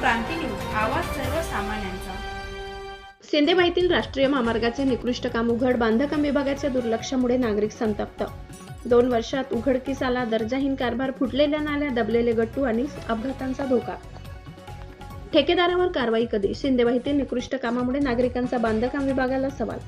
क्रांती news, आवाज सर्वसामान्यांचा। सिंदेवाईतील राष्ट्रीय महामार्गाचे निकृष्ट काम उघड, बांधकाम विभागाच्या दुर्लक्षामुळे नागरिक संतप्त। 2 वर्षात उघडकीस आला दर्जाहीन कारभार, फुटलेल्या नाल्या, दबलेले गट्टू आणि अपघातांचा धोका। ठेकेदारावर कारवाई कधी? सिंदेवाईतील निकृष्ट कामामुळे नागरिकांचा बांधकाम विभागाला सवाल।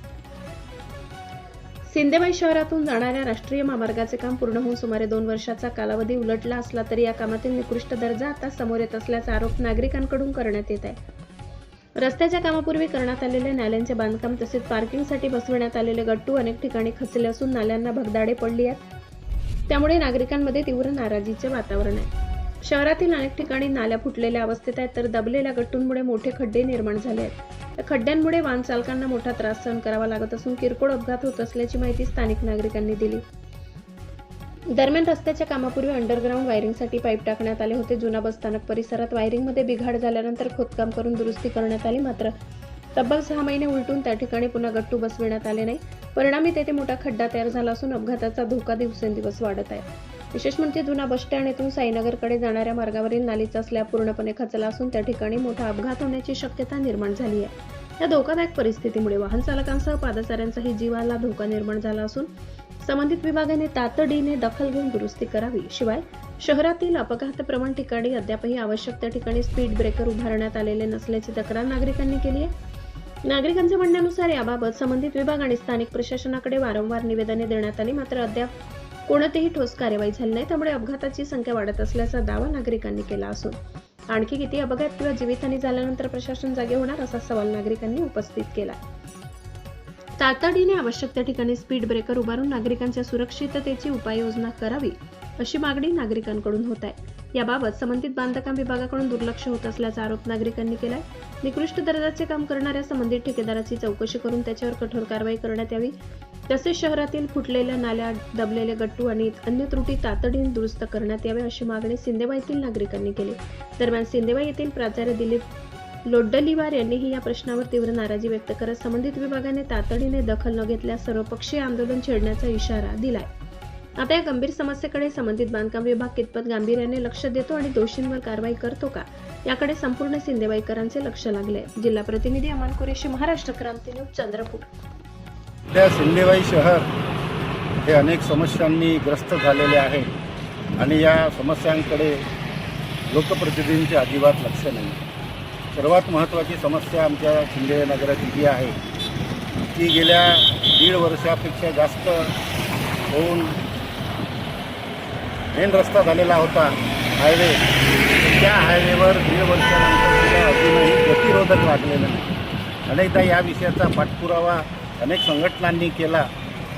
सिंदेवाई शहरातून जाणाऱ्या राष्ट्रीय महामार्गाचे काम पूर्ण होऊन सुमारे 2 वर्षाचा कालावधी उलटला असला तरी या कामातील निकृष्ट दर्जा आता समोर येत असल्याचा आरोप नागरिकांकडून करण्यात येत आहे। रस्त्याच्या कामापूर्वी करण्यात आलेले नाल्यांचे बांधकाम तसेच पार्किंगसाठी बसवण्यात आलेले गट्टू अनेक ठिकाणी खचले असून नाल्यांना भगदाडे पडली आहेत। त्यामुळे नागरिकांमध्ये तीव्र नाराजीचे वातावरण आहे। शहरातील अनेक ठिकाणी नाल्या फुटलेल्या अवस्थेत आहेत तर दबलेल्या गट्टूंमुळे मोठे खड्डे निर्माण झाले आहेत। या खड्ड्यांमुळे वाहन चालकांना मोठा त्रास सहन करावा लागत असून किरकोळ अपघात होत असल्याची माहिती स्थानिक नागरिकांनी दिली। दरम्यान रस्त्याच्या कामापूर्वी अंडरग्राऊंड वायरिंगसाठी पाईप टाकण्यात आले होते। जुना बसस्थानक परिसरात वायरिंगमध्ये बिघाड झाल्यानंतर खोदकाम करून दुरुस्ती करण्यात आली, मात्र तब्बल 6 महिने उलटून त्या ठिकाणी पुन्हा गट्टू बसविण्यात आले नाही। परिणामी तेथे मोठा खड्डा तयार झाला असून अपघाताचा धोका दिवसेंदिवस वाढत आहे। विशेष म्हणजे जुना बस स्टँड येथून साईनगरकडे जाणाऱ्या मार्गावरील नालीचा स्लॅब पूर्णपणे खचला असून त्या ठिकाणी मोठा अपघात होण्याची शक्यता निर्माण झाली आहे। या धोकादायक परिस्थितीमुळे वाहन चालकांसह पादचाऱ्यांचाही जीवाला धोका निर्माण झाला असून संबंधित विभागाने तातडीने दखल घेऊन दुरुस्ती करावी। शिवाय शहरातील अपघात प्रवण ठिकाणी अद्यापही आवश्यक त्या ठिकाणी स्पीड ब्रेकर उभारण्यात आलेले नसल्याची तक्रार नागरिकांनी केली आहे। नागरिकांच्या म्हणण्यानुसार याबाबत संबंधित विभाग आणि स्थानिक प्रशासनाकडे वारंवार निवेदने देण्यात आली, मात्र अद्याप कोणतीही ठोस कार्यवाही झाली नाही। त्यामुळे अपघाताची संख्या वाढत असल्याचा दावा नागरिकांनी केला असून आणखी किती अपघात किंवा जीवितहानी झाल्यानंतर प्रशासन जागे होणार असा सवाल नागरिकांनी उपस्थित केला। तातडीने आवश्यक त्या ठिकाणी स्पीड ब्रेकर उभारून नागरिकांच्या सुरक्षिततेची उपाययोजना करावी अशी मागणी नागरिकांकडून होत आहे। याबाबत संबंधित बांधकाम विभागाकडून दुर्लक्ष होत असल्याचा आरोप नागरिकांनी केलाय। निकृष्ट दर्जाचे काम करणाऱ्या संबंधित ठेकेदाराची चौकशी करून त्याच्यावर कठोर कारवाई करण्यात यावी। तसेच शहरातील फुटलेल्या नाल्या, दबलेले गट्टू आणि अन्य त्रुटी तातडीने दुरुस्त करण्यात यावे अशी मागणी सिंदेवाईतील नागरिकांनी केली। दरम्यान सिंदेवाई येथील प्राचार्य दिलीप लोड्डलीवार यांनीही या प्रश्नावर तीव्र नाराजी व्यक्त करत संबंधित विभागाने तातडीने दखल न घेतल्यास सर्वपक्षीय आंदोलन छेडण्याचा इशारा दिलाय। आता या गंभीर समस्येकडे संबंधित बांधकाम विभाग कितपत गांभीर्याने लक्ष देतो आणि दोषींवर कारवाई करतो का, याकडे संपूर्ण सिंदेवाईकरांचे लक्ष लागले। जिल्हा प्रतिनिधी अमन कुरेशी, महाराष्ट्र क्रांती न्यूज, चंद्रपूर। त्या सिंदेवाई शहर हे अनेक समस्यांनी ग्रस्त झालेले आहे आणि या समस्यांकडे लोकप्रतिनिधींचे अजिबात लक्ष नाही। सर्वात महत्त्वाची समस्या आमच्या सिंदेवाई नगरात ही आहे की गेल्या 1.5 वर्षापेक्षा जास्त होऊन मेन रस्ता झालेला होता हायवे। त्या हायवेवर 1.5 वर्षानंतर सुद्धा अजूनही गतिरोधक लागलेलं नाही। अनेकदा या विषयाचा पाठपुरावा अनेक संघटनांनी केला,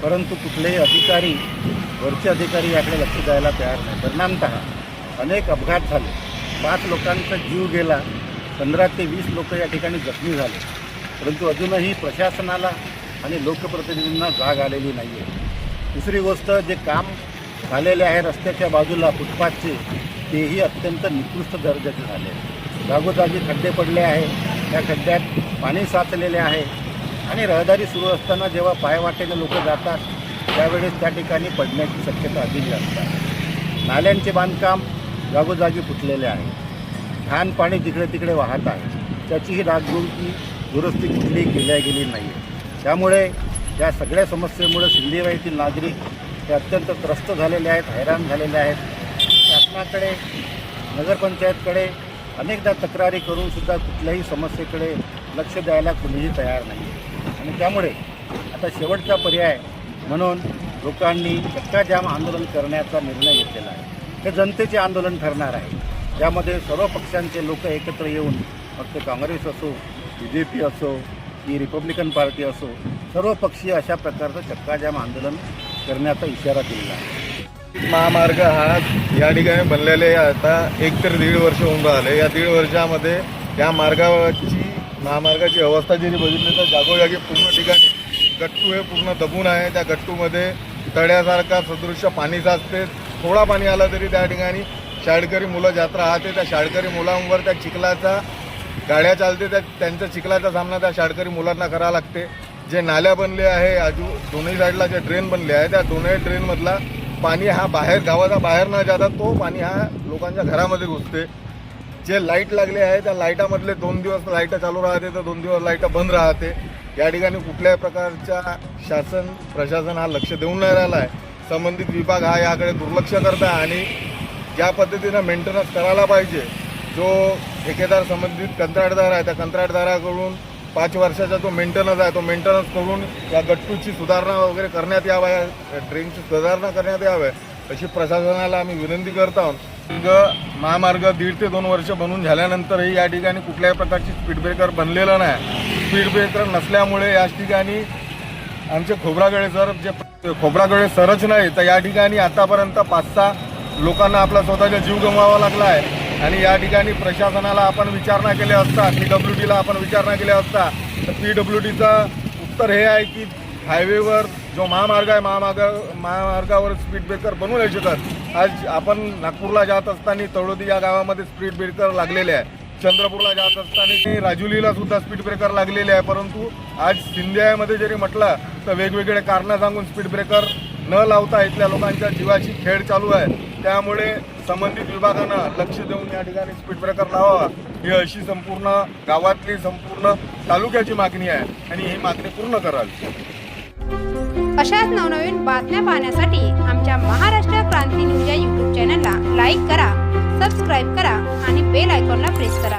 परंतु कुठलेही अधिकारी, वरचे अधिकारी याकडे लक्ष द्यायला तयार नाही। परिणामतः अनेक अपघात झाले, 5 लोकांचा जीव गेला, 15 ते 20 लोक या ठिकाणी जखमी झाले, परंतु अजूनही प्रशासनाला आणि लोकप्रतिनिधींना जाग आलेली नाही आहे। दुसरी गोष्ट, जे काम झालेले आहे रस्त्याच्या बाजूला फुटपाथचे, तेही अत्यंत निकृष्ट दर्जाचे झाले आहे। जागोजागी खड्डे पडले आहे, त्या खड्ड्यात पाणी साचलेले आहे आणि रहदारी सुरू असताना जेव्हा पायवाटेने लोक जातात त्यावेळेस त्या ठिकाणी पडण्याची शक्यता अधिक जास्त आहे। नाल्यांचे बांधकाम जागोजागी फुटलेले आहे, घाण पाणी जिकडे तिकडे वाहत आहे, त्याचीही दुरुस्ती कुठलीही गेली नाही आहे। त्यामुळे या सगळ्या समस्येमुळे सिंदेवाईतील नागरिक हे अत्यंत त्रस्त झालेले आहेत, हैराण झालेले आहेत। शासनाकडे, नगरपंचायतकडे अनेकदा तक्रारी करून सुद्धा कुठल्याही समस्येकडे लक्ष द्यायला कुणीही तयार नाही आहे आणि त्यामुळे आता शेवटचा पर्याय म्हणून लोकांनी चक्काजाम आंदोलन करण्याचा निर्णय घेतलेला आहे। हे जनतेचे आंदोलन ठरणार आहे, ज्यामध्ये सर्व पक्षांचे लोक एकत्र येऊन, मग ते काँग्रेस असो, BJP असो की रिपब्लिकन पार्टी असो, सर्वपक्षीय अशा प्रकारचं चक्काजाम आंदोलन करण्याचा इशारा दिलेला आहे। महामार्ग हा या ठिकाणी बनलेले आता 1 ते 1.5 वर्ष होऊन राहिले। या 1.5 वर्षामध्ये या महामार्गाची अवस्था जरी बघितली तर जागोजागी पूर्ण ठिकाणी गट्टू हे पूर्ण दबून आहे। त्या गट्टूमध्ये तळ्यासारखा सदृश्य पाणी साचते, थोडा पाणी आला तरी त्या ठिकाणी शाळकरी मुलं जात राहते। त्या शाळकरी मुलांवर त्या चिखलाचा गाड्या चालते, त्यांचा चिखलाचा सामना त्या शाळकरी मुलांना करावा लागते। जे नाल्या बनले आहे, दोन्ही साईडला जे ड्रेन बनले आहे, त्या दोन्ही ड्रेनमधला पाणी हा बाहेर, गावाचा बाहेर न जाता तो पाणी हा लोकांच्या घरामध्ये घुसते। जे लाईट लागले आहे त्या लाईटामधले 2 दिवस लाईट चालू राहते तर 2 दिवस लाईट बंद राहते. या ठिकाणी कुठल्याही प्रकारच्या शासन प्रशासन हा लक्ष देऊन नाही राहिला आहे. संबंधित विभाग हा याकडे दुर्लक्ष करत आहे आणि ज्या पद्धतीनं मेंटेनन्स करायला पाहिजे, जो ठेकेदार संबंधित कंत्राटदार आहे त्या कंत्राटदाराकडून 5 वर्षाचा जो मेंटेनन्स आहे तो मेंटेनन्स करून या गट्टूची सुधारणा वगैरे करण्यात याव्या, ड्रेनची सुधारणा करण्यात याव्या अशी प्रशासनाला आम्ही विनंती करत आहोत. महामार्ग 1.5 ते 2 वर्ष बनून झाल्यानंतरही या ठिकाणी कुठल्याही प्रकारची स्पीड ब्रेकर बनलेलं नाही. स्पीड ब्रेकर नसल्यामुळे या ठिकाणी आमचे खोब्रागळे सर जे खोब्रागळे सरच नाही तर या ठिकाणी आतापर्यंत 5-6 लोकांना आपला स्वतःचा जीव गमवावा लागला आहे. आणि या ठिकाणी प्रशासनाला आपण विचारणा केल्या असता, PWDला आपण विचारणा केल्या असता तर PWDचं उत्तर हे आहे की हायवेवर जो महामार्ग आहे महामार्गावर स्पीड ब्रेकर बनवू नाही शकत. आज आपण नागपूरला जात असताना तळोदी या गावामध्ये स्पीड ब्रेकर लागलेले आहे, चंद्रपूरला जात असताना राजुलीला सुद्धा स्पीड ब्रेकर लागलेले आहे. परंतु आज सिंधियामध्ये जरी म्हटलं तर वेगवेगळे कारणं सांगून स्पीड ब्रेकर न लावता इथल्या लोकांच्या जीवाची खेळ चालू आहे. त्यामुळे संबंधित विभागानं लक्ष देऊन या ठिकाणी स्पीड ब्रेकर लावावा ही अशी संपूर्ण गावातली संपूर्ण तालुक्याची मागणी आहे आणि ही मागणी पूर्ण करावी. अशाच नवनवीन बातम्या पाहण्यासाठी आमच्या महाराष्ट्र क्रांती न्यूज या यूट्यूब चॅनलला लाईक करा, सबस्क्राईब करा आणि बेल आयकॉनला प्रेस करा.